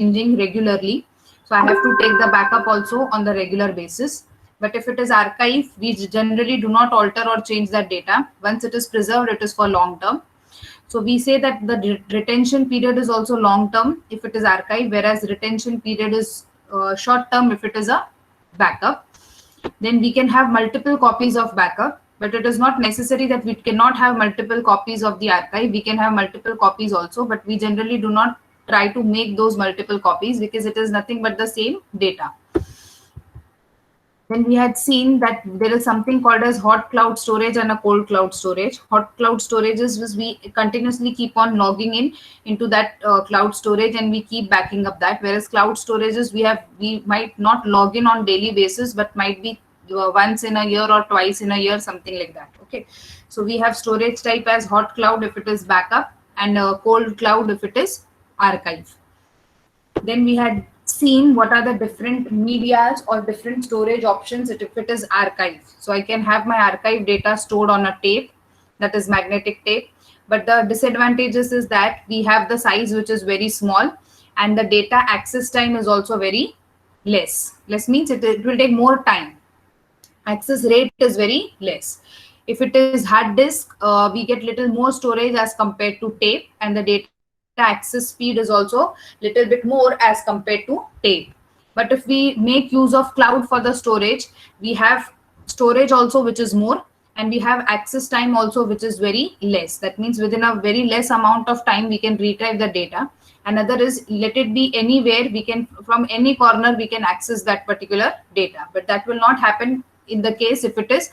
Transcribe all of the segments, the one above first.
changing regularly. So I have to take the backup also on the regular basis. But if it is archive, we generally do not alter or change that data. Once it is preserved, it is for long term. So we say that the retention period is also long term if it is archive, whereas retention period is short term if it is a backup. Then we can have multiple copies of backup, but it is not necessary that we cannot have multiple copies of the archive. We can have multiple copies also, but we generally do not try to make those multiple copies because it is nothing but the same data. Then we had seen that there is something called as hot cloud storage and a cold cloud storage. Hot cloud storage is we continuously keep on logging in into that cloud storage and we keep backing up that. Whereas cloud storages we might not log in on daily basis, but might be once in a year or twice in a year, something like that. Okay, so we have storage type as hot cloud if it is backup and cold cloud if it is archive. Then we had seen what are the different medias or different storage options if it is archive. So I can have my archive data stored on a tape, that is magnetic tape. But the disadvantages is that we have the size which is very small and the data access time is also very less. Less means it will take more time. Access rate is very less. If it is hard disk, we get little more storage as compared to tape, and the data access speed is also little bit more as compared to tape. But if we make use of cloud for the storage, we have storage also which is more, and we have access time also which is very less. That means within a very less amount of time we can retrieve the data. Another is, let it be anywhere, we can from any corner we can access that particular data, but that will not happen in the case if it is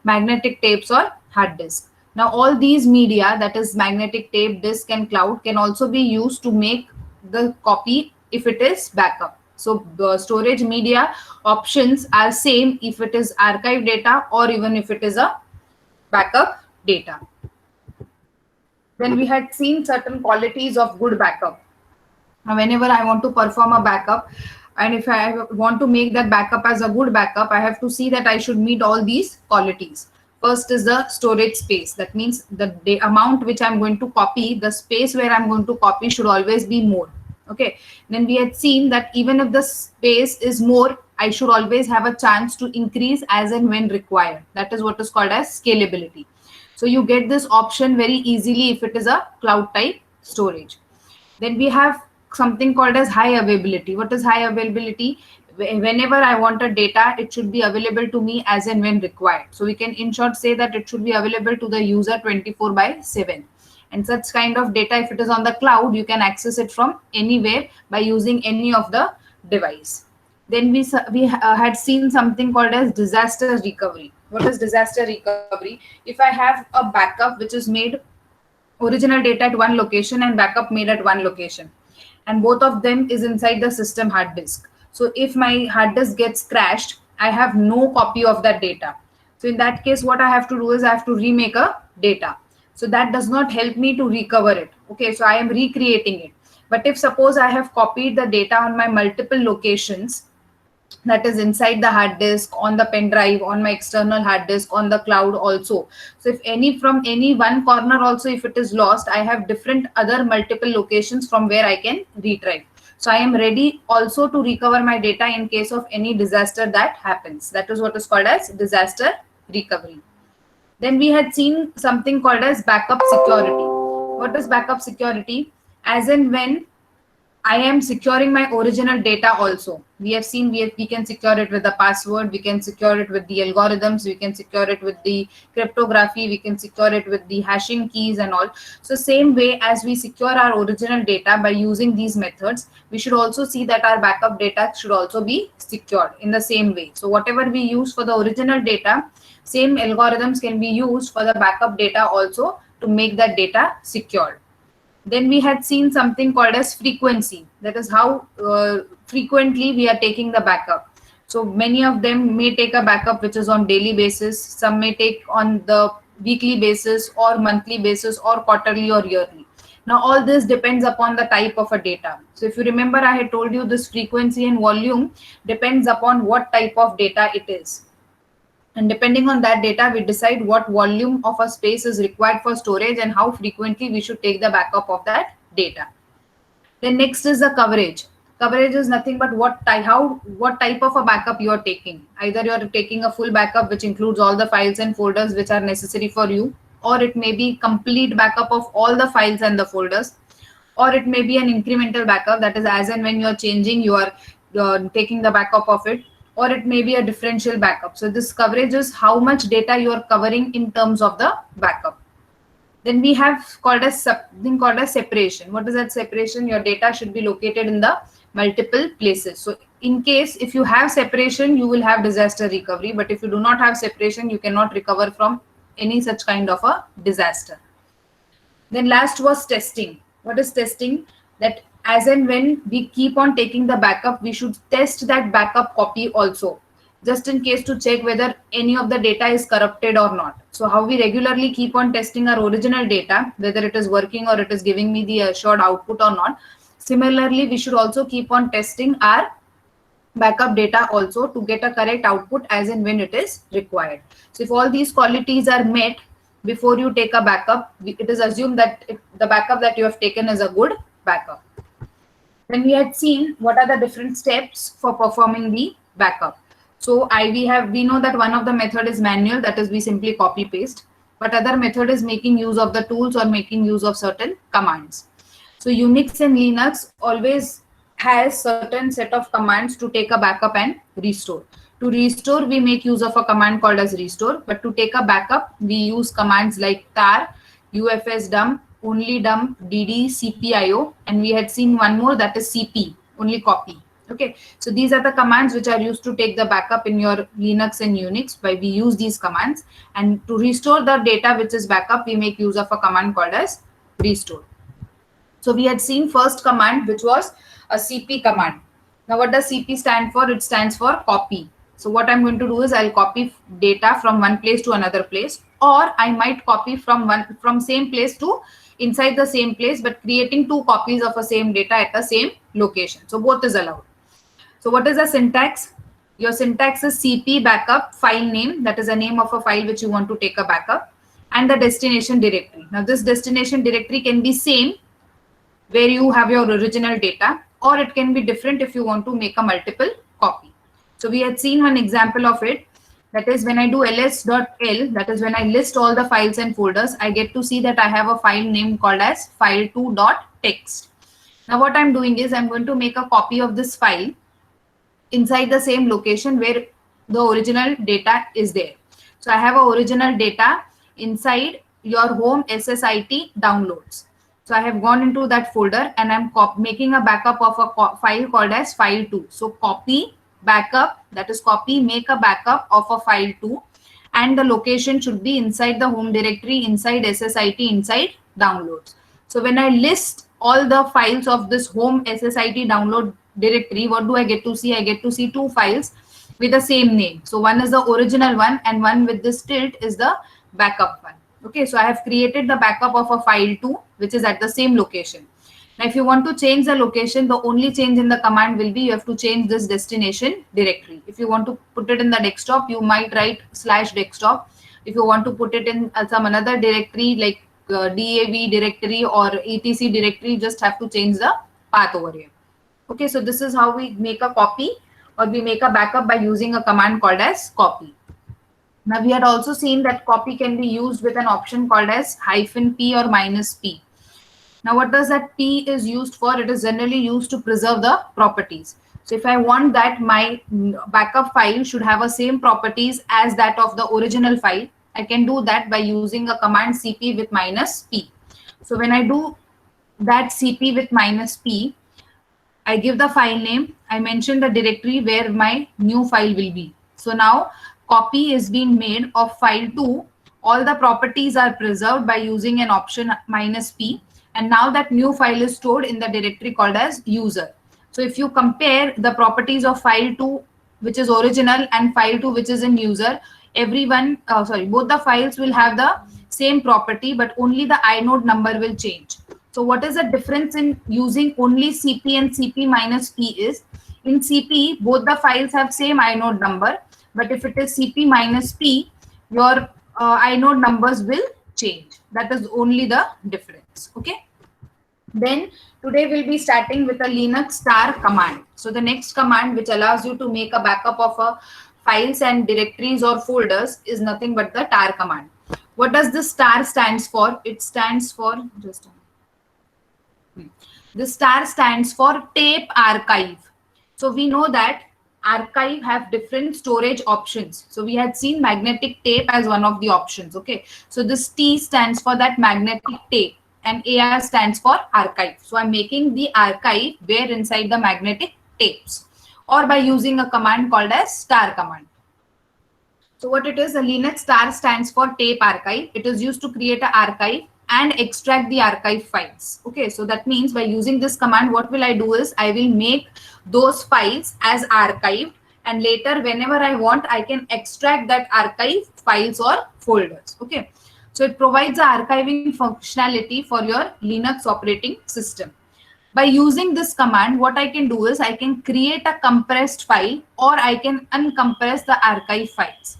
magnetic tapes or hard disk. Now all these media, that is magnetic tape, disk and cloud, can also be used to make the copy if it is backup. So the storage media options are same if it is archive data or even if it is a backup data. Then we had seen certain qualities of good backup. Now, whenever I want to perform a backup, and if I want to make that backup as a good backup, I have to see that I should meet all these qualities. First is the storage space. That means the amount which I'm going to copy, the space where I'm going to copy should always be more. Okay. Then we had seen that even if the space is more, I should always have a chance to increase as and when required. That is what is called as scalability. So you get this option very easily if it is a cloud type storage. Then we have something called as high availability. What is high availability? Whenever I want a data, it should be available to me as and when required. So we can in short say that it should be available to the user 24/7. And such kind of data, if it is on the cloud, you can access it from anywhere by using any of the device. Then we had seen something called as disaster recovery. What is disaster recovery? If I have a backup which is made original data at one location and backup made at one location, and both of them is inside the system hard disk. So if my hard disk gets crashed, I have no copy of that data. So in that case, what I have to do is I have to remake a data. So that does not help me to recover it. Okay, so I am recreating it. But if suppose I have copied the data on my multiple locations, that is inside the hard disk, on the pen drive, on my external hard disk, on the cloud also. So if any from any one corner also, if it is lost, I have different other multiple locations from where I can retrieve. So I am ready also to recover my data in case of any disaster that happens. That is what is called as disaster recovery. Then we had seen something called as backup security. What is backup security? As in when I am securing my original data also. We have seen we can secure it with the password, we can secure it with the algorithms, we can secure it with the cryptography, we can secure it with the hashing keys and all. So same way as we secure our original data by using these methods, we should also see that our backup data should also be secured in the same way. So whatever we use for the original data, same algorithms can be used for the backup data also to make that data secured. Then we had seen something called as frequency. That is how frequently we are taking the backup. So many of them may take a backup which is on daily basis. Some may take on the weekly basis or monthly basis or quarterly or yearly. Now all this depends upon the type of a data. So if you remember, I had told you this frequency and volume depends upon what type of data it is. And depending on that data, we decide what volume of a space is required for storage and how frequently we should take the backup of that data. Then next is the coverage. Coverage is nothing but what type of a backup you are taking. Either you are taking a full backup which includes all the files and folders which are necessary for you, or it may be complete backup of all the files and the folders, or it may be an incremental backup, that is as and when you are changing you're taking the backup of it, or it may be a differential backup. So this coverage is how much data you are covering in terms of the backup. Then we have called as something called as separation. What is that separation? Your data should be located in the multiple places. So in case if you have separation, you will have disaster recovery. But if you do not have separation, you cannot recover from any such kind of a disaster. Then last was testing. What is testing? That as and when we keep on taking the backup, we should test that backup copy also, just in case to check whether any of the data is corrupted or not. So how we regularly keep on testing our original data, whether it is working or it is giving me the assured output or not. Similarly, we should also keep on testing our backup data also to get a correct output as and when it is required. So if all these qualities are met before you take a backup, it is assumed that the backup that you have taken is a good backup. Then we had seen what are the different steps for performing the backup. So we know that one of the method is manual, that is we simply copy paste, but other method is making use of the tools or making use of certain commands. So Unix and Linux always has certain set of commands to take a backup and restore. To restore, we make use of a command called as restore, but to take a backup, we use commands like tar, ufs dump, only dump, dd, cpio, and we had seen one more, that is cp, only copy. Okay, so these are the commands which are used to take the backup in your Linux and Unix. Why we use these commands, and to restore the data which is backup, we make use of a command called as restore. So we had seen first command, which was a cp command. Now what does cp stand for? It stands for copy. So what I'm going to do is I'll copy data from one place to another place, or I might copy from same place to inside the same place, but creating two copies of a same data at the same location. So both is allowed. So what is the syntax? Your syntax is cp backup file name, that is a name of a file which you want to take a backup, and the destination directory. Now this destination directory can be same where you have your original data, or it can be different if you want to make a multiple copy. So we had seen one example of it. That is when I do ls.l, that is when I list all the files and folders, I get to see that I have a file name called as file2.txt. Now what I'm doing is I'm going to make a copy of this file inside the same location where the original data is there. So I have a original data inside your home SSIT downloads. So I have gone into that folder and I'm making a backup of a file called as file2. So copy backup, that is copy, make a backup of a file2, and the location should be inside the home directory, inside SSIT, inside downloads. So when I list all the files of this home SSIT download directory, what do I get to see? I get to see two files with the same name. So one is the original one and one with this tilt is the backup one. Okay, so I have created the backup of a file2 which is at the same location. Now if you want to change the location, the only change in the command will be you have to change this destination directory. If you want to put it in the desktop, you might write /desktop. If you want to put it in some another directory like DAV directory or etc directory, just have to change the path over here. Okay, so this is how we make a copy or we make a backup by using a command called as copy. Now we had also seen that copy can be used with an option called as -p or -p. Now what does that p is used for? It is generally used to preserve the properties. So if I want that my backup file should have the same properties as that of the original file, I can do that by using a command cp with -p. So when I do that cp with -p, I give the file name, I mention the directory where my new file will be. So now copy is being made of file2. All the properties are preserved by using an option -p. And now that new file is stored in the directory called as user. So if you compare the properties of file2, which is original, and file2, which is in user, both the files will have the same property, but only the inode number will change. So what is the difference in using only cp and cp -p is, in cp, both the files have same inode number, but if it is cp -p, your inode numbers will change. That is only the difference. Okay. Then today we'll be starting with a Linux tar command. So the next command which allows you to make a backup of a files and directories or folders is nothing but the tar command. What does this tar stands for? It stands for just a minute. This tar stands for tape archive. So we know that archive have different storage options. So we had seen magnetic tape as one of the options. Okay. So this T stands for that magnetic tape and AR stands for archive. So I'm making the archive where inside the magnetic tapes or by using a command called as star command. So what it is, a Linux star stands for tape archive. It is used to create an archive and extract the archive files. Okay, so that means by using this command, what will I do is I will make those files as archived, and later whenever I want, I can extract that archive files or folders. Okay, so it provides the archiving functionality for your Linux operating system. By using this command, what I can do is I can create a compressed file or I can uncompress the archive files.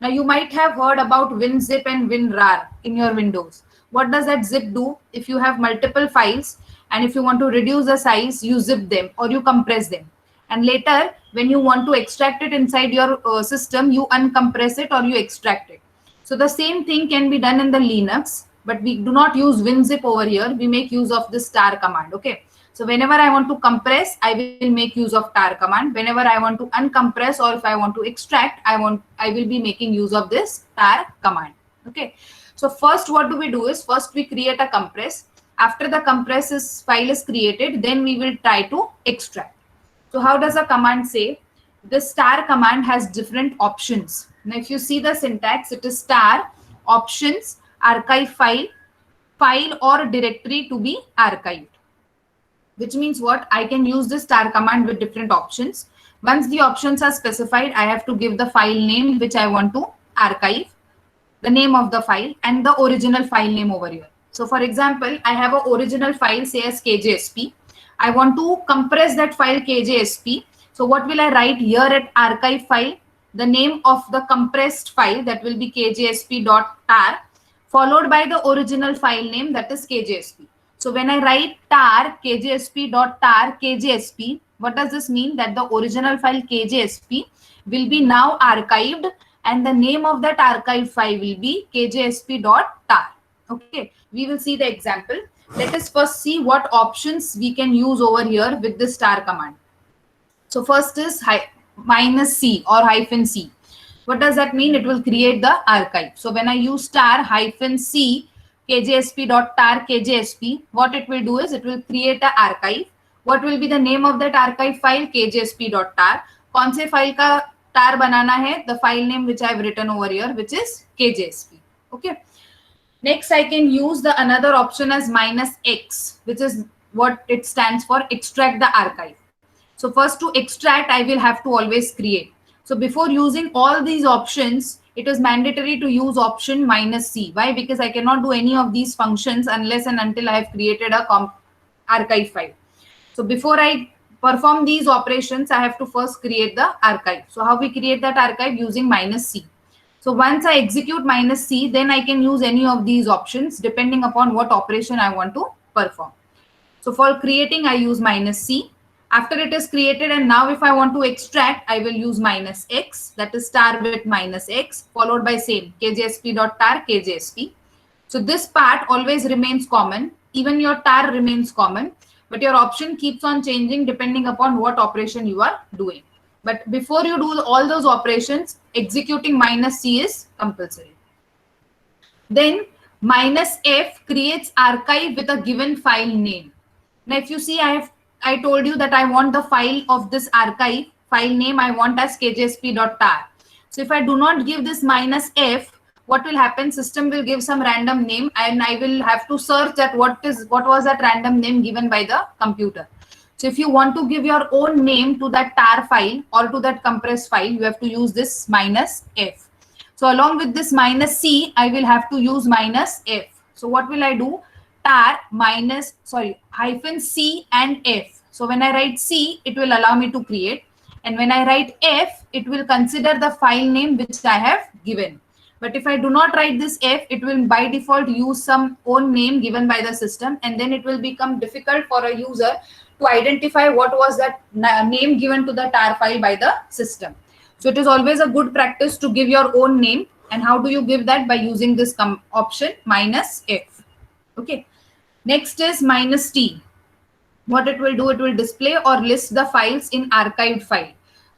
Now you might have heard about WinZip and WinRAR in your Windows. What does that zip do? If you have multiple files and if you want to reduce the size, you zip them or you compress them. And later, when you want to extract it inside your system, you uncompress it or you extract it. So the same thing can be done in the Linux, but we do not use WinZip over here. We make use of this tar command. Okay. So whenever I want to compress, I will make use of tar command. Whenever I want to uncompress or if I want to extract, I will be making use of this tar command. Okay. So first what do we do is first we create a compress. After the compress file is created, then we will try to extract. So how does a command say? This star command has different options. Now if you see the syntax, it is star options archive file or directory to be archived. Which means what? I can use this star command with different options. Once the options are specified, I have to give the file name which I want to archive, the name of the file and the original file name over here. So for example, I have an original file say as KJSP. I want to compress that file KJSP. So what will I write here at archive file? The name of the compressed file, that will be kjsp.tar, followed by the original file name, that is KJSP. So when I write tar kjsp.tar kjsp, what does this mean? That the original file kjsp will be now archived and the name of that archive file will be kjsp.tar. Okay, we will see the example. Let us first see what options we can use over here with this star command. So first is -c or -c. What does that mean? It will create the archive. So when I use star -c kjsp.tar kjsp, what it will do is it will create an archive. What will be the name of that archive file? kjsp.tar. कौन से file का tar बनाना है? The file name which I have written over here, which is kjsp. Okay. Next, I can use the another option as -x, which is what it stands for, extract the archive. So first to extract, I will have to always create. So before using all these options, it is mandatory to use option -c. Why? Because I cannot do any of these functions unless and until I have created a archive file. So before I perform these operations, I have to first create the archive. So how we create that archive? Using -c. So once I execute -c, then I can use any of these options depending upon what operation I want to perform. So for creating, I use -c. After it is created, and now if I want to extract, I will use -x, that is star with -x, followed by same kjsp.tar kjsp. So this part always remains common. Even your tar remains common, but your option keeps on changing depending upon what operation you are doing. But before you do all those operations, executing -c is compulsory. Then -f creates archive with a given file name. Now, if you see, I told you that I want the file of this archive file name I want as kjsp.tar. So if I do not give this -f, what will happen? System will give some random name and I will have to search at what was that random name given by the computer. So if you want to give your own name to that tar file or to that compressed file, you have to use this -f. So along with this -c, I will have to use -f. So what will I do? Tar -c and f. So when I write c, it will allow me to create. And when I write f, it will consider the file name which I have given. But if I do not write this f, it will by default use some own name given by the system, and then it will become difficult for a user to identify what was that name given to the tar file by the system. So it is always a good practice to give your own name. And how do you give that? By using this option minus f. Okay. Next is minus t. What it will do, it will display or list the files in archived file.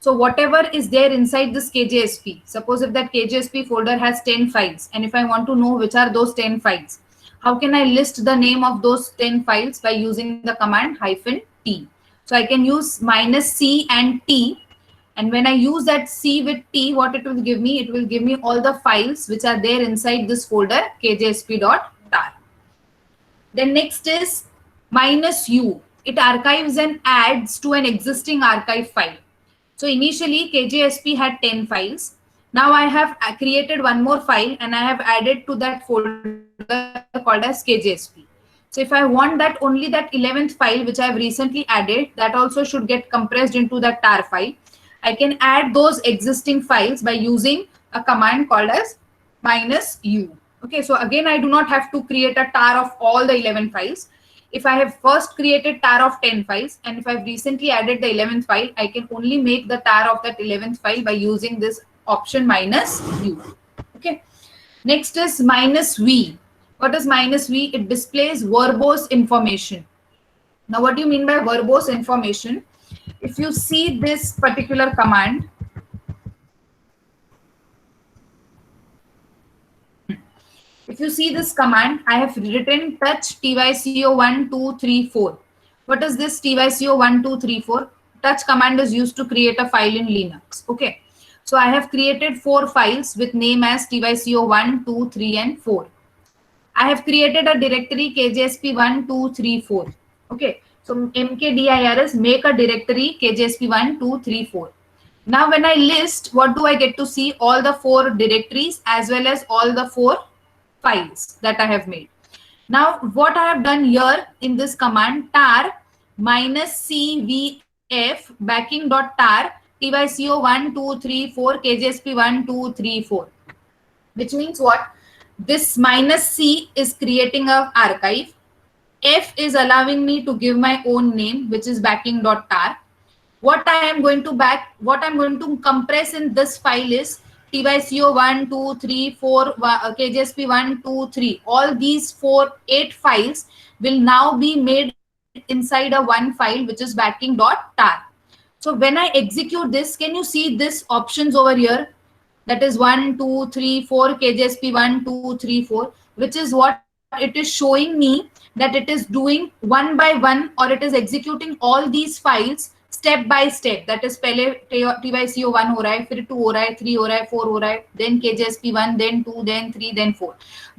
So whatever is there inside this KJSP, suppose if that KJSP folder has 10 files, and if I want to know which are those 10 files, how can I list the name of those 10 files? By using the command -t. So I can use -c and t. And when I use that c with t, what it will give me? It will give me all the files which are there inside this folder kjsp.tar. Then next is -u. It archives and adds to an existing archive file. So initially KJSP had 10 files. Now I have created one more file and I have added to that folder called as KJSP. So if I want that only that 11th file which I have recently added, that also should get compressed into that tar file. I can add those existing files by using a command called as -u. Okay, so again, I do not have to create a tar of all the 11 files. If I have first created tar of 10 files, and if I've recently added the 11th file, I can only make the tar of that 11th file by using this option -u. Okay. Next is -v. What is -v? It displays verbose information. Now, what do you mean by verbose information? If you see this particular command, if you see this command, I have written touch tyco1 2 3 4. What is this tyco1 2 3 4? Touch command is used to create a file in Linux. Okay. So I have created 4 files with name as tyco1 2 3 and 4. I have created a directory kjsp1 2 3 4. Okay. So mkdir is make a directory kjsp1 2 3 4. Now when I list, what do I get to see? All the 4 directories as well as all the 4 files that I have made. Now what I have done here in this command tar -cvf backing.tar tyco1 2 3 4 kjsp1 2 3 4, which means what? This -c is creating an archive. F is allowing me to give my own name, which is backing.tar. What I'm going to compress in this file is tyco1 2 3 4 kjsp1 2 3. All these 8 files will now be made inside a one file, which is backing.tar. So when I execute this, can you see this options over here? That is 1 2 3 4 kjsp1 2 3 4, which is what it is showing me, that it is doing one by one, or it is executing all these files step by step. That is पहले tyco1 हो रहा है, फिर 2 हो रहा है, 3 हो रहा है, 4 हो रहा है, then kjsp1, then 2, then 3, then 4.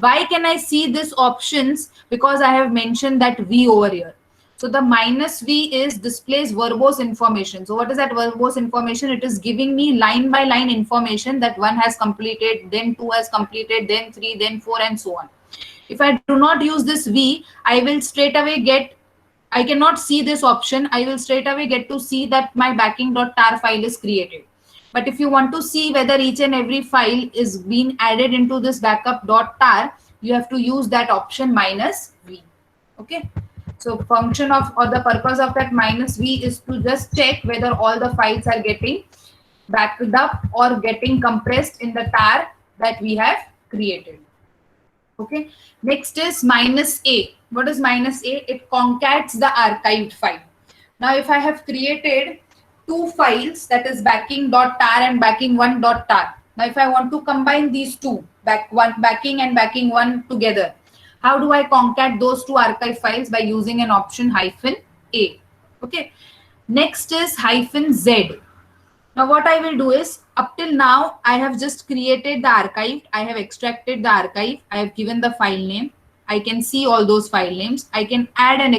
Why can I see this options? Because I have mentioned that v over here. So the -v is displays verbose information. So what is that verbose information? It is giving me line by line information that 1 has completed, then 2 has completed, then 3, then 4, and so on. If I do not use this v, I will straight away I cannot see this option. I will straight away get to see that my backing.tar file is created. But if you want to see whether each and every file is being added into this backup.tar, you have to use that option -v. Okay. So function of, or the purpose of that -v is to just check whether all the files are getting backed up or getting compressed in the tar that we have created. Okay. Next is -a. What is -a? It concats the archived file. Now, if I have created 2 files, that is backing.tar and backing1.tar. Now, if I want to combine these two, backing and backing1 together, how do I concat those 2 archive files? By using an option -a. Okay. Next is -z. Now what I will do is, up till now, I have just created the archive. I have extracted the archive. I have given the file name. I can see all those file names. I can add an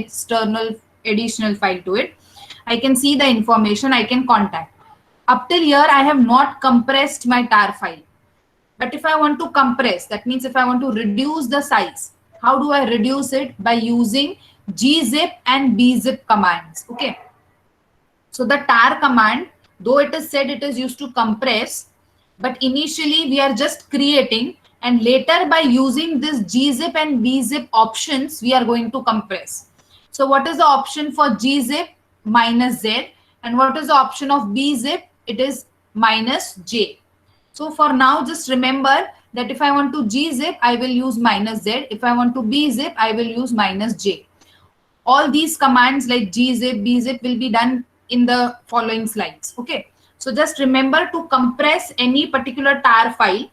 additional file to it. I can see the information. I can contact. Up till here, I have not compressed my tar file. But if I want to compress, that means if I want to reduce the size, how do I reduce it? By using gzip and bzip commands. Okay. So the tar command, though it is said it is used to compress, but initially we are just creating, and later by using this gzip and bzip options we are going to compress. So what is the option for gzip? Minus z. And what is the option of bzip? It is minus j. So for now, just remember that if I want to gzip, I will use minus z. If I want to bzip, I will use minus j. All these commands like gzip, bzip will be done in the following slides. Okay. So just remember, to compress any particular tar file,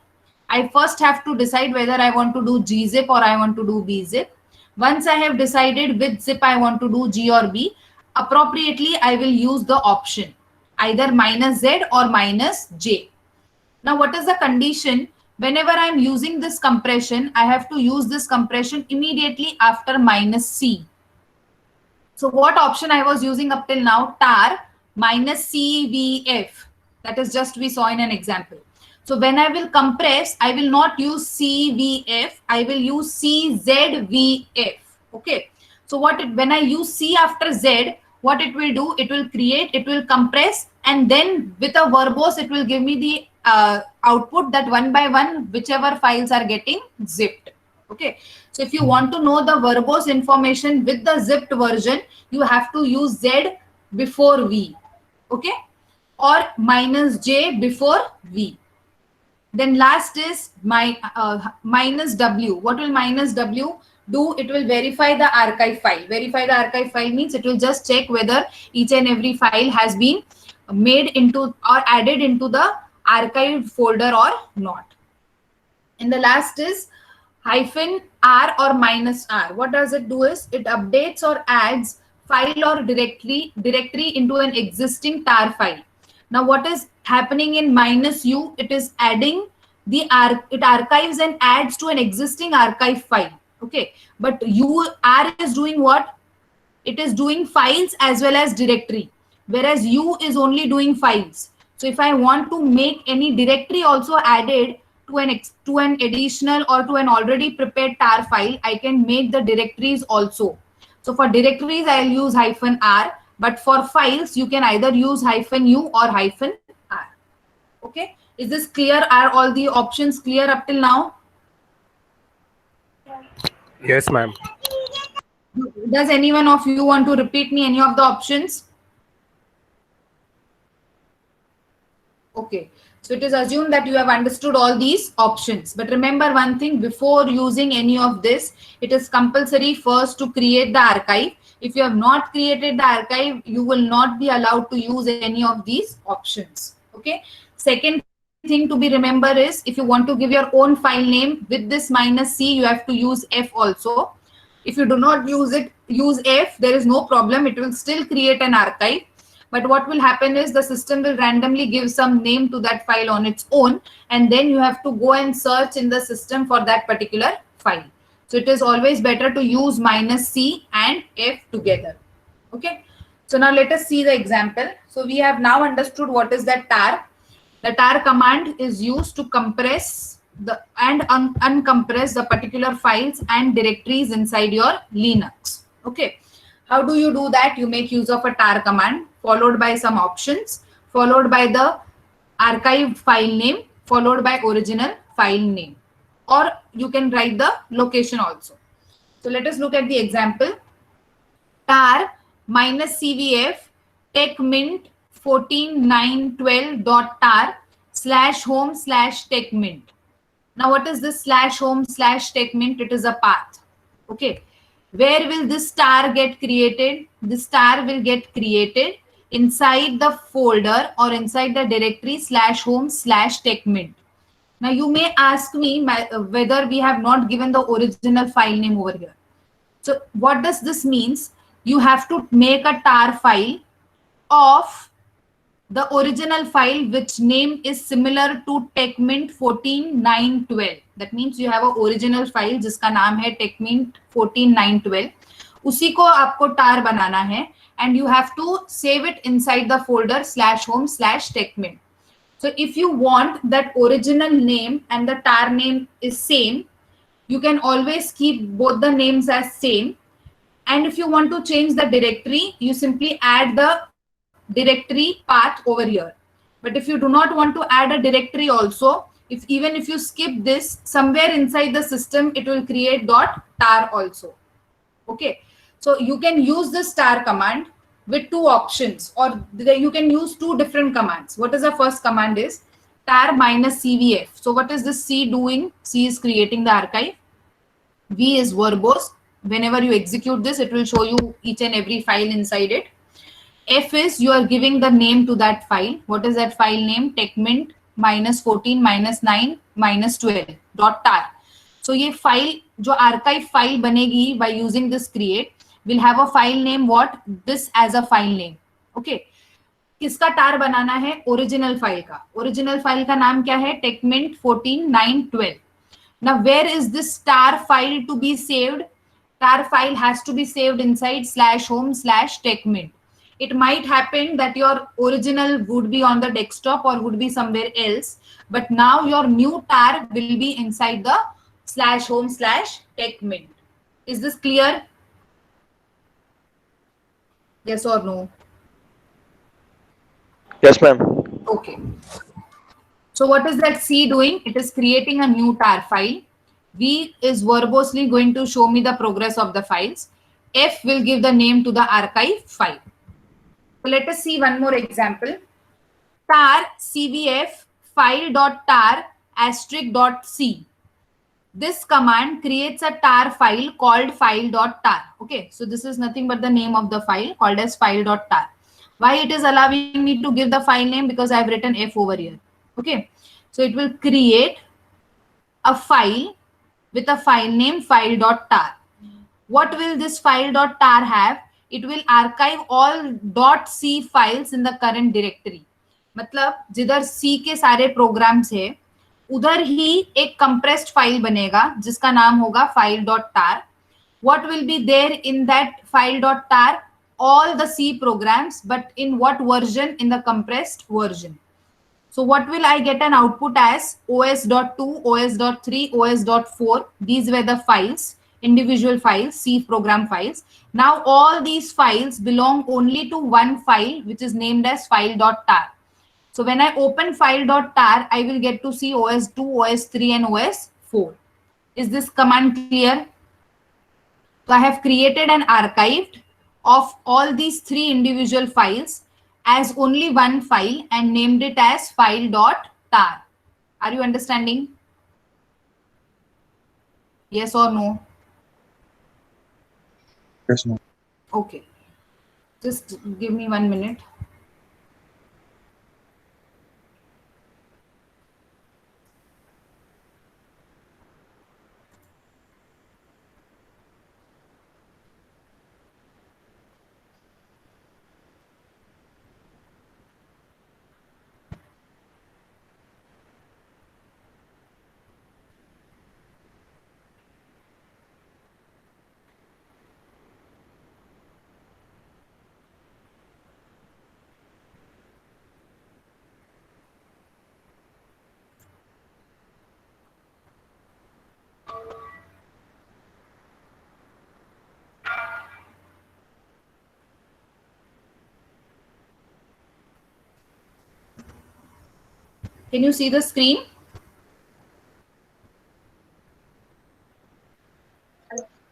I first have to decide whether I want to do gzip or I want to do bzip. Once I have decided which zip I want to do, G or B, appropriately I will use the option either minus z or minus j. Now, what is the condition? Whenever I'm using this compression, I have to use this compression immediately after minus C. So what option I was using up till now? Tar minus CVF. That is just we saw in an example. So when I will compress, I will not use CVF. I will use CZVF. Okay. So when I use C after Z, what it will do? It will create, it will compress, and then with a verbose, it will give me the output that one by one, whichever files are getting zipped. Okay. So if you want to know the verbose information with the zipped version, you have to use Z before V. Okay. Or minus J before V. Then last is my minus W. What will minus W do? It will verify the archive file. Verify the archive file means it will just check whether each and every file has been made into or added into the archived folder or not. And the last is hyphen R or minus R. What does it do is it updates or adds file or directory into an existing tar file. Now what is happening in minus U? It is adding it archives and adds to an existing archive file. Okay, but R is doing what? It is doing files as well as directory, whereas U is only doing files. So if I want to make any directory also added to an additional or to an already prepared tar file, I can make the directories also. So for directories, I'll use hyphen R, but for files, you can either use hyphen U or hyphen R. Okay. Is this clear? Are all the options clear up till now? Yes, ma'am. Does anyone of you want to repeat me any of the options? Okay. So it is assumed that you have understood all these options. But remember one thing, before using any of this, it is compulsory first to create the archive. If you have not created the archive, you will not be allowed to use any of these options. Okay. Second thing to be remember is if you want to give your own file name with this minus C, you have to use F also. If you do not use F, there is no problem. It will still create an archive. But what will happen is the system will randomly give some name to that file on its own, and then you have to go and search in the system for that particular file. So it is always better to use minus C and F together. Okay. So now let us see the example. So we have now understood what is that tar. The tar command is used to compress and uncompress the particular files and directories inside your Linux. Okay. How do you do that? You make use of a tar command followed by some options, followed by the archived file name, followed by original file name, or you can write the location also. So let us look at the example. Tar minus CVF techmint 14912.tar /home/techmint. Now what is this /home/techmint? It is a path. Okay. Where will this tar get created? This tar will get created inside the folder or inside the directory /home/techmint. Now you may ask me whether we have not given the original file name over here. So what does this means? You have to make a tar file of the original file which name is similar to techmint 14912. That means you have a original file जिसका नाम है techmint 14912. उसी को आपको tar बनाना है and you have to save it inside the folder /home/techmint. So if you want that original name and the tar name is same, you can always keep both the names as same. And if you want to change the directory, you simply add the directory path over here. But if you do not want to add a directory also, even if you skip this, somewhere inside the system it will create .tar also. Okay, so you can use this tar command with two options, or you can use two different commands. What is the first command is tar minus cvf. So what is this C doing? C is creating the archive. V is verbose. Whenever you execute this, it will show you each and every file inside it. F is you are giving the name to that file. What is that file name? Techmint -14 -9 -12 .tar. So ये file जो archive file बनेगी by using this create will have a file name what? This as a file name. Okay. किसका tar बनाना है? Original file का. Original file का नाम क्या है? Techmint 14 9 12. Now where is this tar file to be saved? Tar file has to be saved inside /home/techmint. It might happen that your original would be on the desktop or would be somewhere else, but now your new tar will be inside the /home/techmint. Is this clear? Yes or no? Yes, ma'am. Okay. So what is that C doing? It is creating a new tar file. V is verbosely going to show me the progress of the files. F will give the name to the archive file. So let us see one more example. Tar cvf file.tar *.c. This command creates a tar file called file.tar. Okay, so this is nothing but the name of the file called as file.tar. Why it is allowing me to give the file name? Because I have written F over here. Okay, so it will create a file with a file name file.tar. What will this file.tar have? It will archive all .c files in the current directory. मतलब जिधर C के सारे programmes है उधर ही एक compressed file बनेगा जिसका नाम होगा file.tar. What will be there in that file.tar? All the C programs, but in what version? In the compressed version. So what will I get an output as? OS.2, OS.3, OS.4. These were the files, individual files, C program files. Now all these files belong only to one file, which is named as file.tar. So when I open file.tar, I will get to see OS2, OS3 and OS4. Is this command clear? So I have created an archive of all these three individual files as only one file and named it as file.tar. Are you understanding? Yes or no? Yes, ma'am. Okay. Just give me 1 minute. Can you see the screen?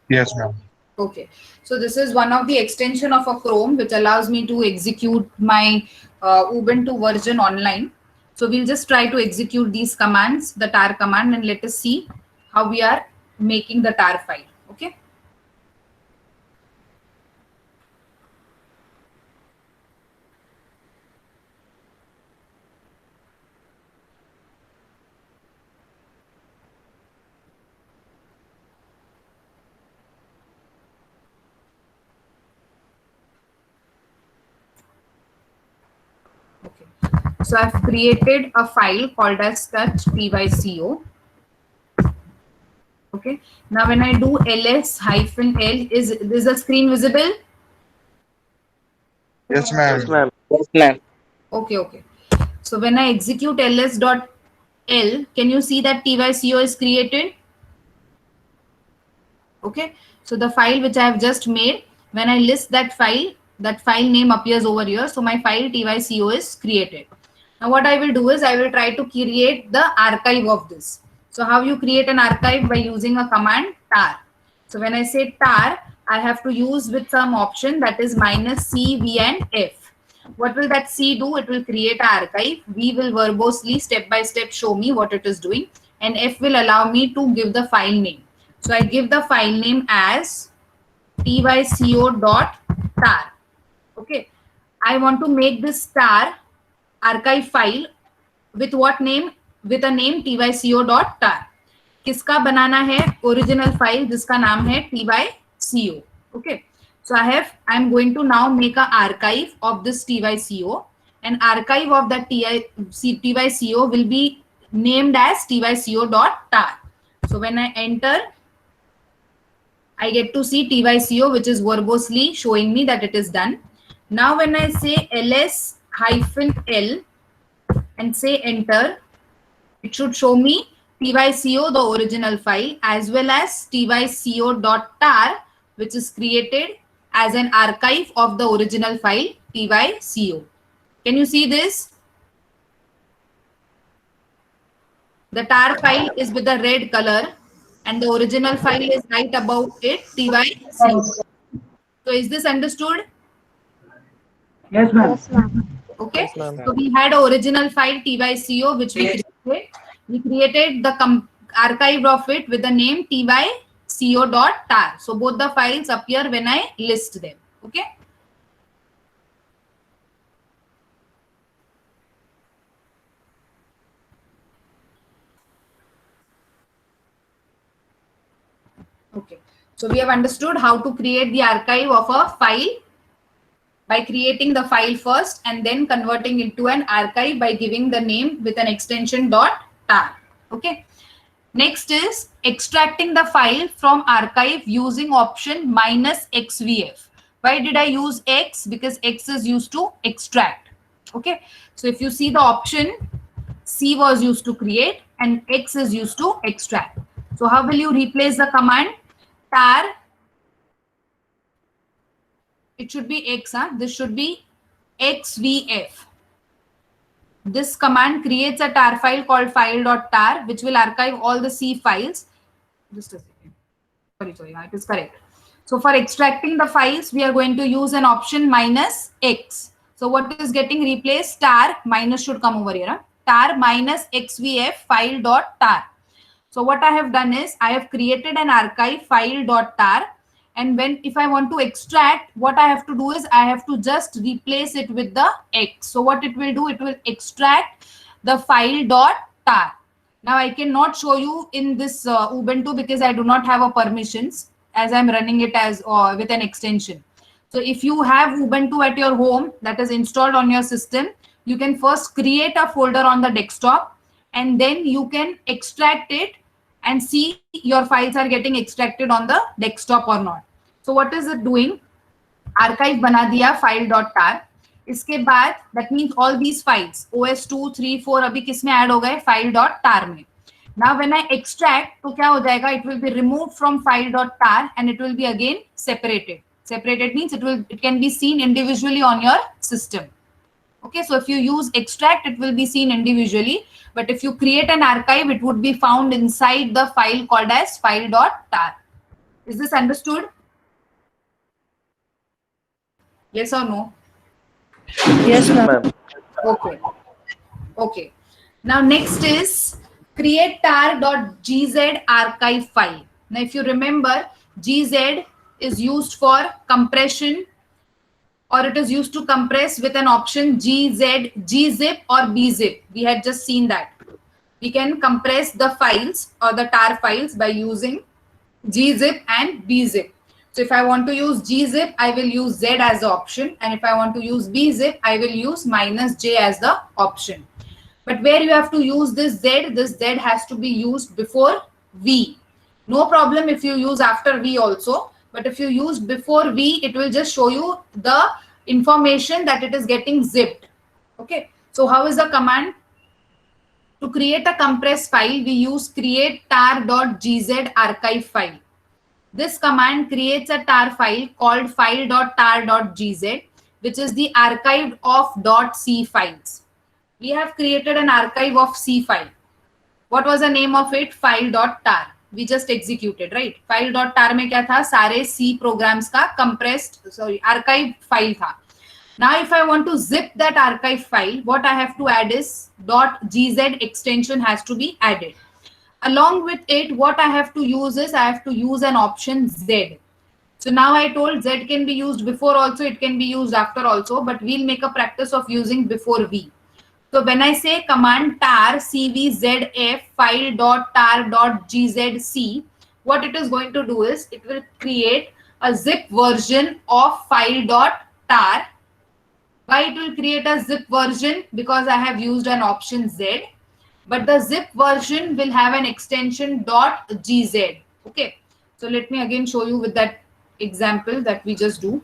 Yes, ma'am. Okay, so this is one of the extension of a Chrome which allows me to execute my Ubuntu version online. So we'll just try to execute these commands, the tar command, and let us see how we are making the tar file. Okay. Okay, so I've created a file called as touch.py.co. Okay, now when I do ls-l, is the screen visible? Yes, ma'am. Yes, ma'am. Yes, ma'am. Okay, okay. So when I execute ls.l, can you see that ty.co is created? Okay, so the file which I have just made, when I list that file name appears over here. So my file ty.co is created. Now what I will do is I will try to create the archive of this. So how you create an archive? By using a command tar. So when I say tar, I have to use with some option, that is -c, v and f. What will that C do? It will create an archive. V will verbosely step by step show me what it is doing, and F will allow me to give the file name. So I give the file name as tyco.tar. Okay. I want to make this tar archive file with what name? With a name tyco.tar. किसका बनाना है? Original file जिसका नाम है tyco. Okay. So I'm going to now make a archive of this tyco. An archive of that tyco will be named as tyco.tar. So when I enter, I get to see tyco, which is verbosely showing me that it is done. Now when I say ls-l and say enter, it should show me tyco, the original file, as well as tyco.tar, which is created as an archive of the original file tyco. Can you see this? The tar file is with the red color and the original file is right above it, tyco. So is this understood? Yes, ma'am. Yes, ma'am. Okay. Yes, ma'am. So we had an original file tyco which we created. We created the archive of it with the name tyco.tar. So both the files appear when I list them. Okay. Okay. So we have understood how to create the archive of a file by creating the file first and then converting it to an archive by giving the name with an extension .tar. Okay. Next is extracting the file from archive using option -xvf. Why did I use X? Because X is used to extract. Okay. So if you see the option, C was used to create and X is used to extract. So how will you replace the command? Tar, it should be X, this should be xvf. This command creates a tar file called file.tar, which will archive all the C files. Just a second. Sorry, it is correct. So for extracting the files, we are going to use an option -x. So what is getting replaced? Tar, minus should come over here. Tar -xvf file.tar. So what I have done is I have created an archive file.tar, and if I want to extract, what I have to do is I have to just replace it with the X. So what it will do, it will extract the file.tar. Now I cannot show you in this Ubuntu because I do not have a permissions as I'm running it as with an extension. So if you have Ubuntu at your home that is installed on your system, you can first create a folder on the desktop and then you can extract it and see your files are getting extracted on the desktop or not. So what is it doing? Archive bana diya file.tar. इसके बाद that means all these files OS2, 3, 4 अभी किस में add हो गए? file.tar में. Now when I extract तो क्या हो जाएगा? It will be removed from file.tar and it will be again separated. Separated means it can be seen individually on your system. Okay, so if you use extract, it will be seen individually. But if you create an archive, it would be found inside the file called as file.tar. Is this understood? Yes or no? Yes, ma'am. Okay. Okay. Now next is create tar.gz archive file. Now if you remember, gz is used for compression, or it is used to compress with an option gzip or bzip. We had just seen that. We can compress the files or the tar files by using gzip and bzip. So if I want to use gzip, I will use z as the option. And if I want to use bzip, I will use -j as the option. But where you have to use this z has to be used before v. No problem if you use after v also. But if you use before v, it will just show you the information that it is getting zipped. Okay. So how is the command? To create a compressed file, we use create tar.gz archive file. This command creates a tar file called file.tar.gz, which is the archived of .c files. we have created an archive of C file. What was the name of it? File.tar. We just executed, right? File.tar में क्या था? सारे C programs का compressed, archive file था. Now, if I want to zip that archive file, what I have to add is .gz extension has to be added. Along with it, what I have to use is I have to use an option Z. So now I told Z can be used before also, it can be used after also, but we'll make a practice of using before V. So when I say command tar cvzf file.tar.gzc, what it is going to do is it will create a zip version of file.tar. Why it will create a zip version? Because I have used an option Z, but the zip version will have an extension .gz. Okay, so let me again show you with that example that we just do.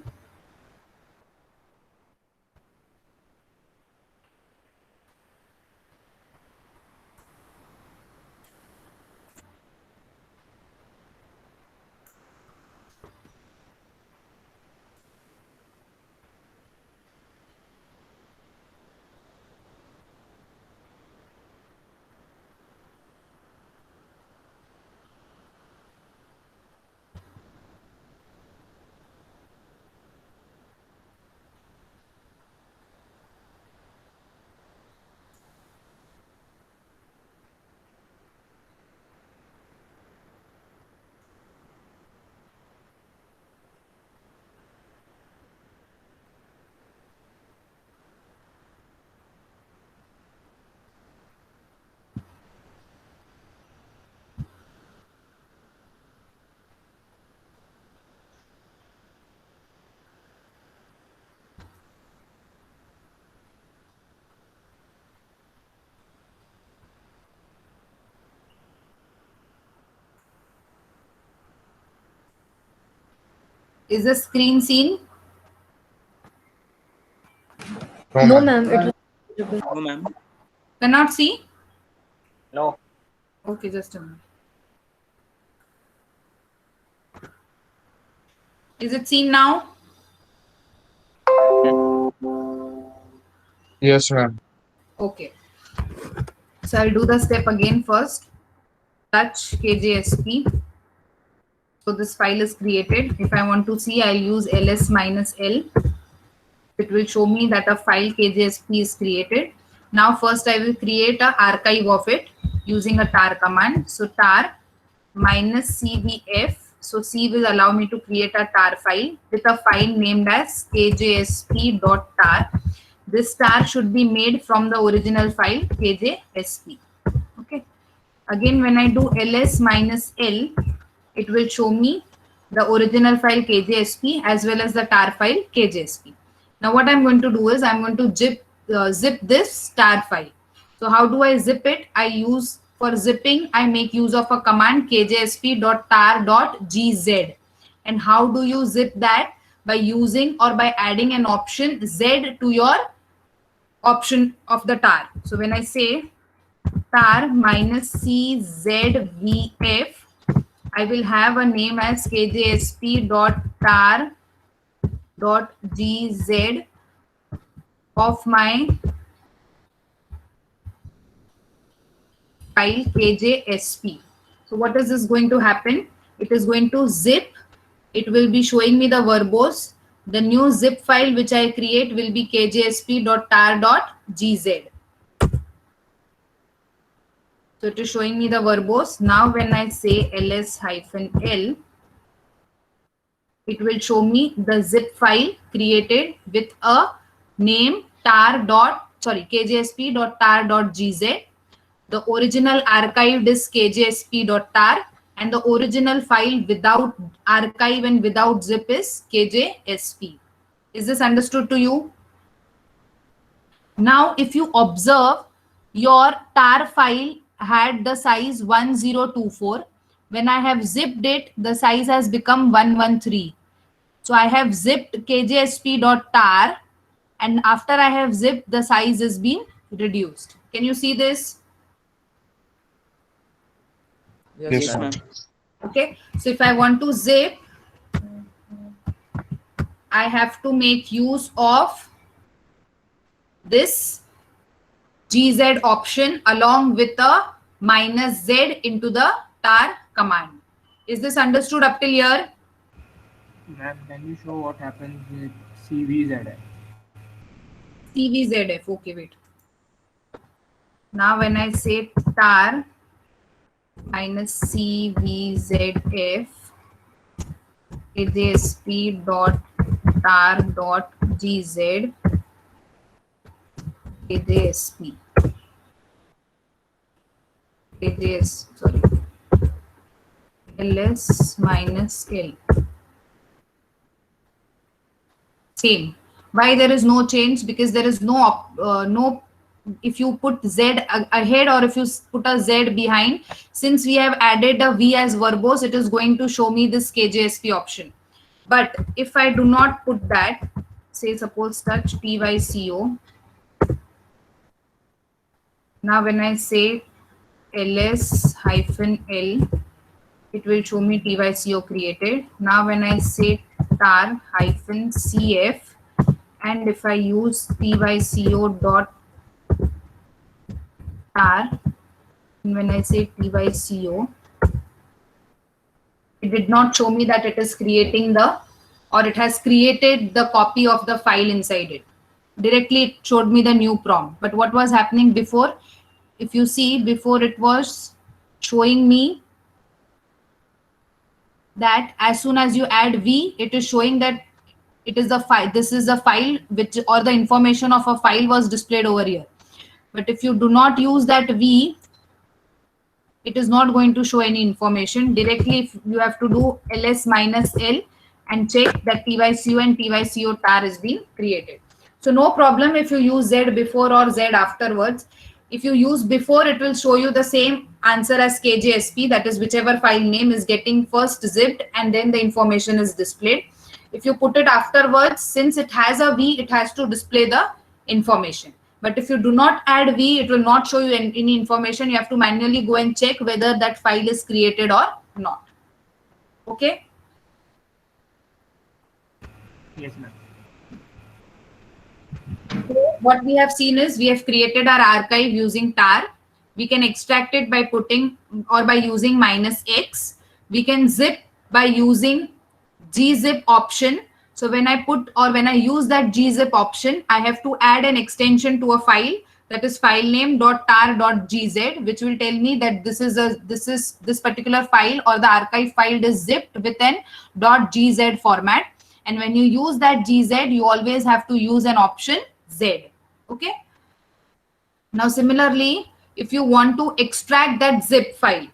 Is the screen seen? No, ma'am. It was No, ma'am. Cannot see? No. Okay, just a minute. Is it seen now? Yes, ma'am. Okay. So I'll do the step again first. Touch KJSP. So this file is created. If I want to see, I'll use ls-l. It will show me that a file KJSP is created. Now first I will create an archive of it using a tar command. So tar -cvf. So C will allow me to create a tar file with a file named as kjsp.tar. This tar should be made from the original file kjsp. Okay. Again, when I do ls-l, it will show me the original file kjsp as well as the tar file kjsp. Now what I'm going to do is I'm going to zip this tar file. So how do I zip it? For zipping, I make use of a command kjsp.tar.gz. And how do you zip that? By using or by adding an option Z to your option of the tar. So when I say tar -czvf, I will have a name as kjsp.tar.gz of my file kjsp. So what is this going to happen? It is going to zip. It will be showing me the verbose. The new zip file which I create will be kjsp.tar.gz. So it is showing me the verbose. Now when I say ls-l, it will show me the zip file created with a name kjsp.tar.gz. The original archived is kjsp.tar and the original file without archive and without zip is kjsp. Is this understood to you? Now if you observe, your tar file had the size 1024. When I have zipped it, the size has become 113. So I have zipped kjsp.tar and after I have zipped, the size is been reduced. Can you see this? Yes, ma'am. Okay, so if I want to zip, I have to make use of this gz option along with a minus z into the tar command. Is this understood up till here? Ma'am, can you show what happens with CVZF? CVZF. Okay, wait. Now when I say tar minus CVZF, AJSP dot tar dot gz AJSP sorry, ls minus l. Same. Why there is no change? Because there is no, if you put z ahead or if you put a z behind, since we have added a v as verbose, it is going to show me this KJSP option. But if I do not put that, say suppose touch tyco, now when I say ls hyphen l, it will show me tyco created. Now when I say tar hyphen cf, and if I use tyco dot tar, and when I say tyco, it did not show me that it is creating the, or it has created the copy of the file inside it. Directly it showed me the new prompt. But what was happening before? If you see, before it was showing me that as soon as you add v, it is showing that it is the file, this is the file which, or the information of a file was displayed over here. But if you do not use that v, it is not going to show any information. Directly if you have to do ls minus l and check that tyco and tyco tar is being created. So no problem if you use z before or z afterwards. If you use before, it will show you the same answer as KJSP, that is whichever file name is getting first zipped and then the information is displayed. If you put it afterwards, since it has a v, it has to display the information. But if you do not add v, it will not show you any information. You have to manually go and check whether that file is created or not. Okay? Yes, ma'am. What we have seen is we have created our archive using tar. We can extract it by putting or by using minus x. We can zip by using gzip option. So when I put or when I use that gzip option, I have to add an extension to a file, that is file name .tar.gz, which will tell me that this particular file or the archive file is zipped with an .gz format. And when you use that gz, you always have to use an option z. Okay. Now similarly, if you want to extract that zip file,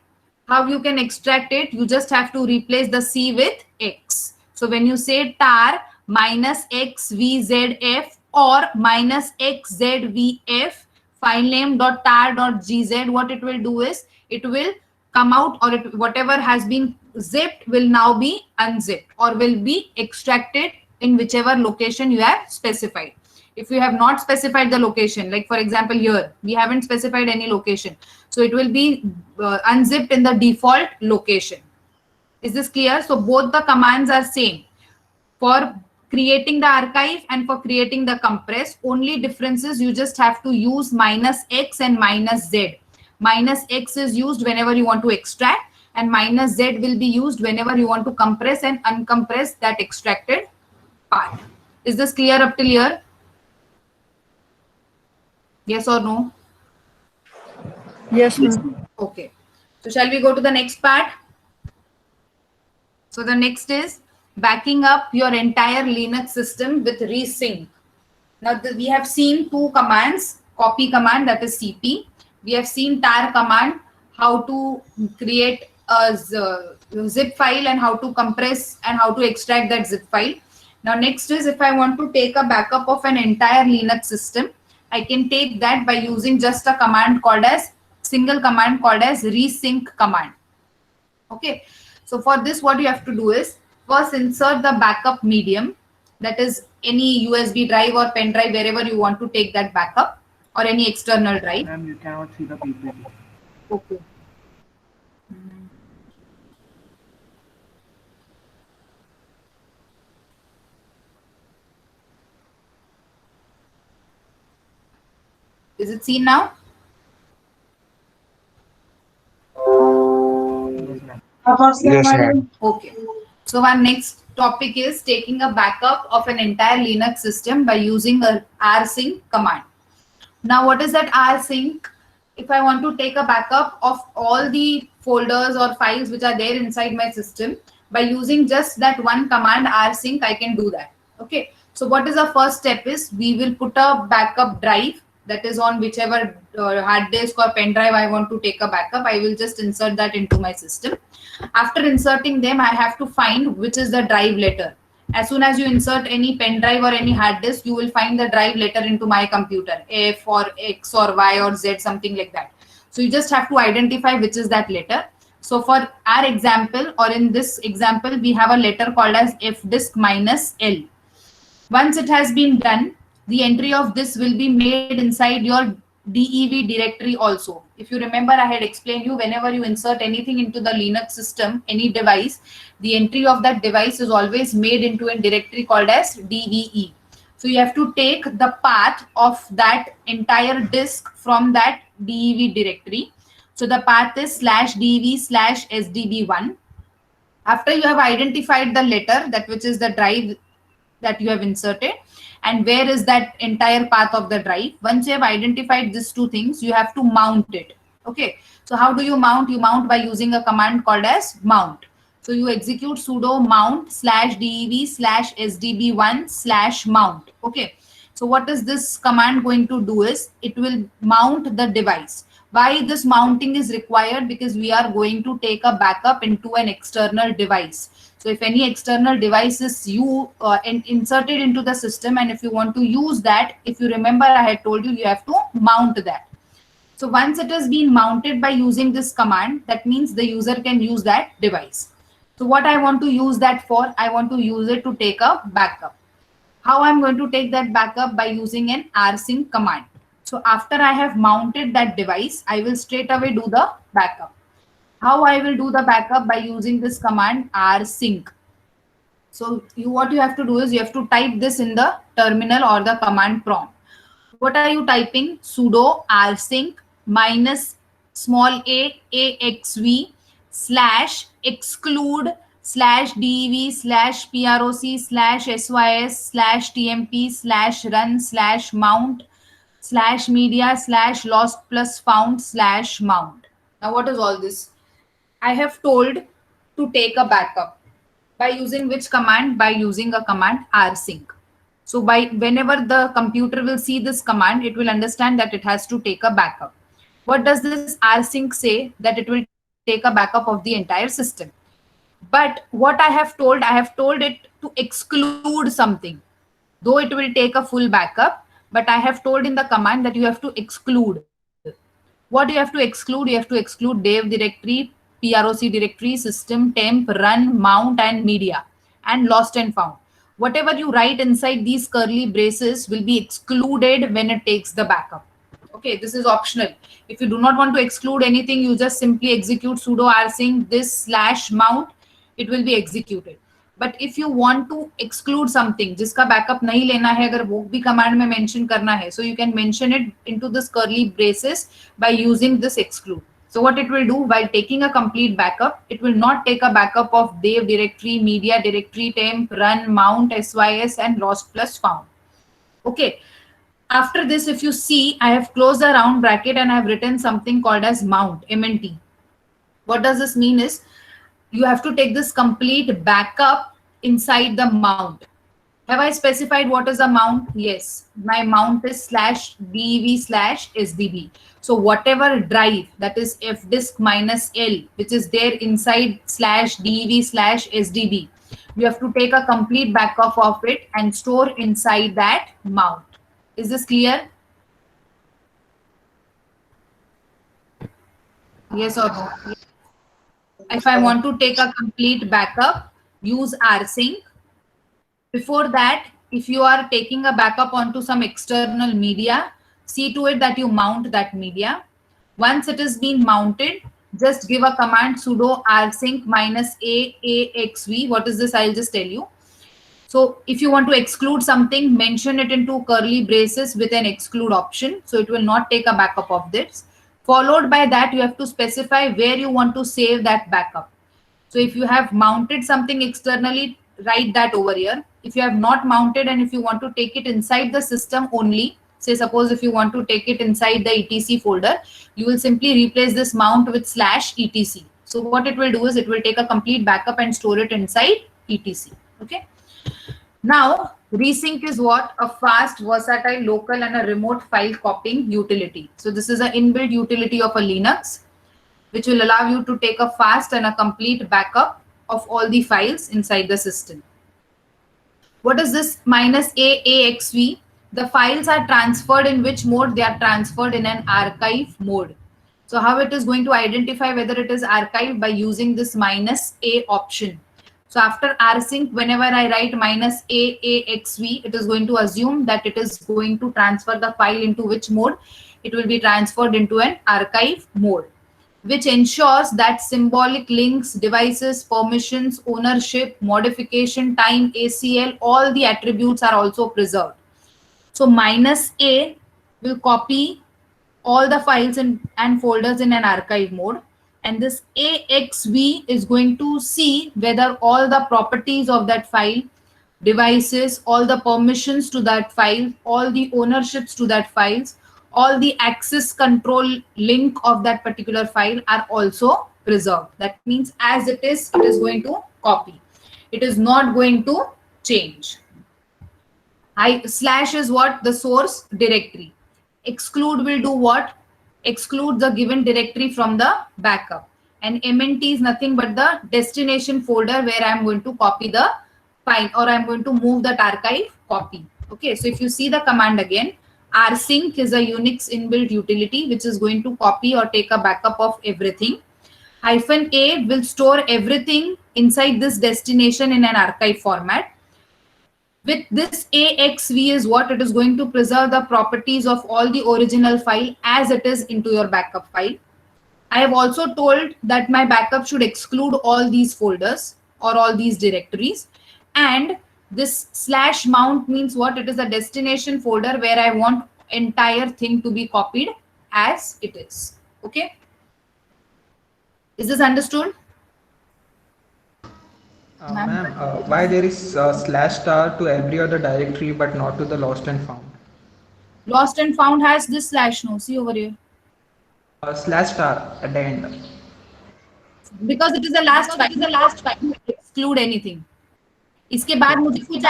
how you can extract it? You just have to replace the c with x. So when you say tar minus xvzf or minus xzvf file name .tar.gz, what it will do is it will come out, or whatever has been zipped will now be unzipped or will be extracted in whichever location you have specified. If you have not specified the location, like for example here we haven't specified any location, so it will be unzipped in the default location. Is this clear? So both the commands are same for creating the archive and for creating the compress. Only differences, you just have to use minus x and minus z. Minus x is used whenever you want to extract, and minus z will be used whenever you want to compress and uncompress that extracted part. Is this clear up till here? Yes or no? Yes, ma'am. Okay. So shall we go to the next part? So the next is backing up your entire Linux system with resync. Now we have seen two commands, copy command, that is CP. We have seen tar command, how to create a zip file and how to compress and how to extract that zip file. Now next is, if I want to take a backup of an entire Linux system, I can take that by using just a command called as, single command called as resync command. Okay. So for this, what you have to do is first insert the backup medium, that is any USB drive or pen drive, wherever you want to take that backup, or any external drive. Ma'am, you cannot see the PPT. Okay. Is it seen now? Yes, ma'am. Yes, ma'am. Okay. So our next topic is taking a backup of an entire Linux system by using a rsync command. Now, what is that rsync? If I want to take a backup of all the folders or files which are there inside my system, by using just that one command rsync, I can do that. Okay. So what is the first step is we will put a backup drive that is on whichever hard disk or pen drive I want to take a backup. I will just insert that into my system. After inserting them, I have to find which is the drive letter. As soon as you insert any pen drive or any hard disk, you will find the drive letter into my computer, F or X or Y or Z, something like that. So you just have to identify which is that letter. So for our example, or in this example, we have a letter called as F disk minus L. Once it has been done, the entry of this will be made inside your DEV directory also. If you remember, I had explained you whenever you insert anything into the Linux system, any device, the entry of that device is always made into a directory called as DVE. So you have to take the path of that entire disk from that DEV directory. So the path is /DV/SDB1. After you have identified the letter, that which is the drive that you have inserted, and where is that entire path of the drive. Once you have identified these two things, you have to mount it. Okay, so how do you mount? You mount by using a command called as mount. So you execute sudo mount /dev/sdb1/mount. Okay, so what is this command going to do is it will mount the device. Why this mounting is required? Because we are going to take a backup into an external device. So if any external device is inserted into the system, and if you want to use that, if you remember, I had told you, you have to mount that. So once it has been mounted by using this command, that means the user can use that device. So what I want to use that for, I want to use it to take a backup. How I'm going to take that backup? By using an rsync command. So after I have mounted that device, I will straight away do the backup. How I will do the backup? By using this command rsync. So what you have to do is you have to type this in the terminal or the command prompt. What are you typing? Sudo rsync minus small a axv slash exclude slash dev slash proc slash sys slash tmp slash run slash mount slash media slash lost plus found slash mount. Now what is all this? I have told to take a backup. By using which command? By using a command rsync. So by whenever the computer will see this command, it will understand that it has to take a backup. What does this rsync say? That it will take a backup of the entire system. But what I have told it to exclude something. Though it will take a full backup, but I have told in the command that you have to exclude. What you have to exclude? You have to exclude dev directory, PROC directory, system, temp, run, mount, and media, and lost and found. Whatever you write inside these curly braces will be excluded when it takes the backup. Okay, this is optional. If you do not want to exclude anything, you just simply execute sudo rsync this slash mount. It will be executed. But if you want to exclude something, जिसका backup नहीं लेना है, अगर वो भी command में mention करना है, so you can mention it into this curly braces by using this exclude. So what it will do, by taking a complete backup, it will not take a backup of dev directory, media directory, temp, run, mount, sys, and lost plus found. Okay. After this, if you see, I have closed the round bracket and I have written something called as mount, MNT. What does this mean is, you have to take this complete backup inside the mount. Have I specified what is the mount? Yes, my mount is /dev/sdb. So whatever drive, that is F disk minus L, which is there inside /dev/sdb, you have to take a complete backup of it and store inside that mount. Is this clear? Yes or no? If I want to take a complete backup, use rsync. Before that, if you are taking a backup onto some external media, see to it that you mount that media. Once it is being mounted, just give a command sudo rsync minus a axv. What is this? I'll just tell you. So if you want to exclude something, mention it into curly braces with an exclude option. So it will not take a backup of this. Followed by that, you have to specify where you want to save that backup. So if you have mounted something externally, write that over here. If you have not mounted and if you want to take it inside the system only, say suppose if you want to take it inside the etc folder, you will simply replace this mount with /etc. So what it will do is it will take a complete backup and store it inside etc. Okay. Now, Resync is what? A fast, versatile, local and a remote file copying utility. So this is an inbuilt utility of a Linux, which will allow you to take a fast and a complete backup of all the files inside the system. What is this -AAXV? The files are transferred in which mode? They are transferred in an archive mode. So how it is going to identify whether it is archived? By using this -A option. So after rsync, whenever I write -AAXV, it is going to assume that it is going to transfer the file into which mode? It will be transferred into an archive mode, which ensures that symbolic links, devices, permissions, ownership, modification, time, ACL, all the attributes are also preserved. So -A will copy all the files and folders in an archive mode. And this AXV is going to see whether all the properties of that file, devices, all the permissions to that file, all the ownerships to that files, all the access control link of that particular file are also preserved. That means as it is going to copy. It is not going to change. Slash is what? The source directory. Exclude will do what? Exclude the given directory from the backup. And MNT is nothing but the destination folder where I'm going to copy the file or I'm going to move that archive copy. Okay, so if you see the command again, rsync is a Unix inbuilt utility which is going to copy or take a backup of everything. -A will store everything inside this destination in an archive format. With this AXV is what? It is going to preserve the properties of all the original file as it is into your backup file. I have also told that my backup should exclude all these folders or all these directories. And this /mount means what? It is a destination folder where I want entire thing to be copied as it is. Okay. Is this understood? Ma'am, why there is /star to every other directory but not to the lost and found? Lost and found has this slash, no? See over here. /star at the end. Because it is the last file. Exclude anything. इसके बाद मुझे कुछ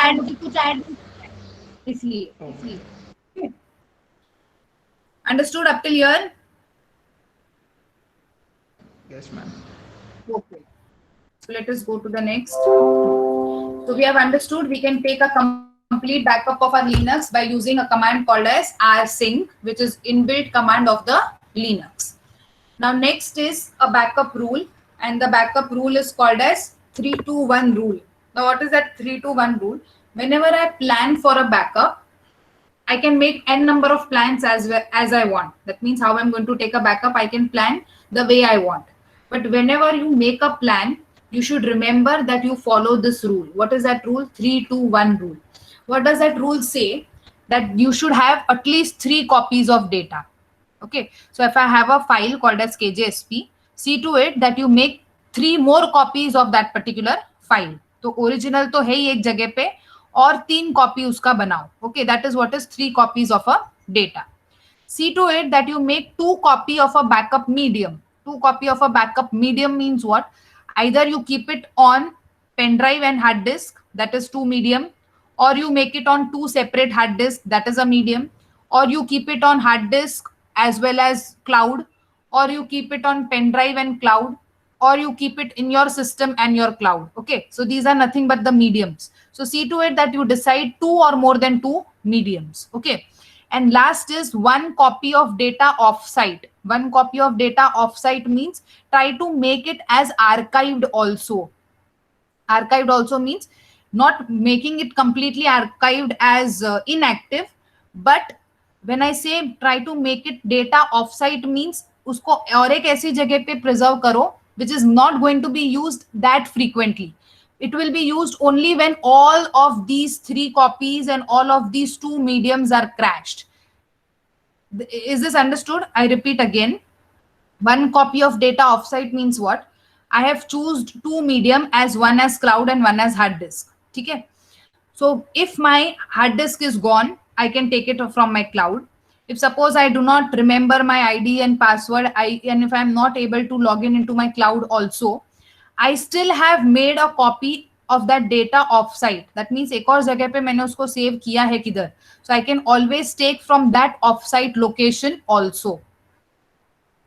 add इसलिए. Okay. Understood up till here? Yes, ma'am. Okay. So let us go to the next. So we have understood we can take a complete backup of our Linux by using a command called as rsync, which is inbuilt command of the Linux. Now next is a backup rule, and the backup rule is called as 3-2-1 rule. Now what is that 3-2-1 rule? Whenever I plan for a backup, I can make n number of plans as I want. That means how I'm going to take a backup, I can plan the way I want. But whenever you make a plan, you should remember that you follow this rule. What is that rule? 3-2-1 rule. What does that rule say? That you should have at least 3 copies of data. Okay. So if I have a file called as KJSP, see to it that you make 3 more copies of that particular file. So original तो है ही एक जगह पे और 3 copy उसका बनाओ. Okay, that is what is 3 copies of a data. See to it that you make 2 copy of a backup medium. 2 copy of a backup medium means what? Either you keep it on pen drive and hard disk, that is 2 medium, or you make it on 2 separate hard disk, that is a medium, or you keep it on hard disk as well as cloud, or you keep it on pen drive and cloud, or you keep it in your system and your cloud. Okay, so these are nothing but the mediums. So see to it that you decide 2 or more than 2 mediums. Okay, and last is 1 copy of data offsite. 1 copy of data offsite means try to make it as archived also. Archived also means not making it completely archived as inactive, but when I say try to make it data offsite means usko aur ek aisi jagah pe preserve karo which is not going to be used that frequently. It will be used only when all of these 3 copies and all of these 2 mediums are crashed. Is this understood? I repeat again. 1 copy of data offsite means what? I have chosen 2 medium as one as cloud and one as hard disk. Okay? So if my hard disk is gone, I can take it from my cloud. If suppose I do not remember my ID and password, and if I'm not able to log in into my cloud also, I still have made a copy of that data offsite. That means एक और जगह पे मैंने उसको save किया है किधर. So I can always take from that offsite location also.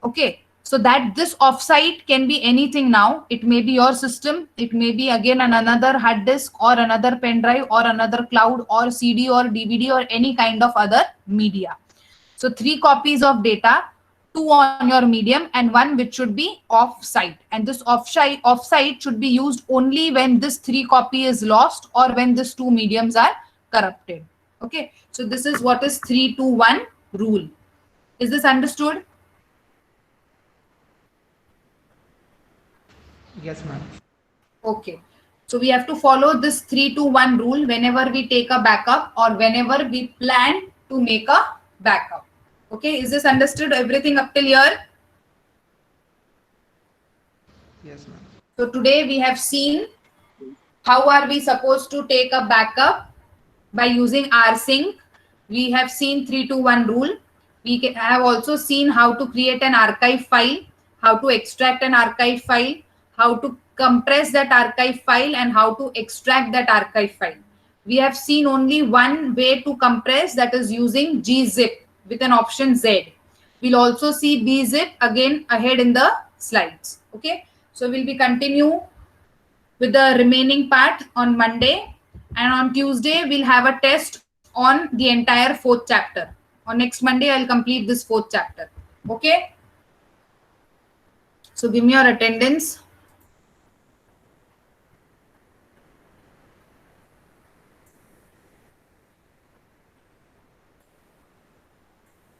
Okay. So that this offsite can be anything now. It may be your system. It may be again another hard disk or another pen drive or another cloud or CD or DVD or any kind of other media. So 3 copies of data, 2 on your medium and 1 which should be offsite. And this offsite should be used only when this 3 copy is lost or when these 2 mediums are corrupted. Okay. So this is what is 3-2-1 rule. Is this understood? Yes, ma'am. Okay. So we have to follow this 3-2-1 rule whenever we take a backup or whenever we plan to make a backup. Okay. Is this understood? Everything up till here? Yes, ma'am. So today we have seen how are we supposed to take a backup by using rsync. We have seen 3-2-1 rule. We have also seen how to create an archive file, how to extract an archive file, how to compress that archive file and how to extract that archive file. We have seen only one way to compress, that is using gzip with an option Z. We'll also see bzip again ahead in the slides. Okay. So we'll be continue with the remaining part on Monday, and on Tuesday we'll have a test on the entire 4th chapter. On next Monday I'll complete this 4th chapter. Okay. So give me your attendance.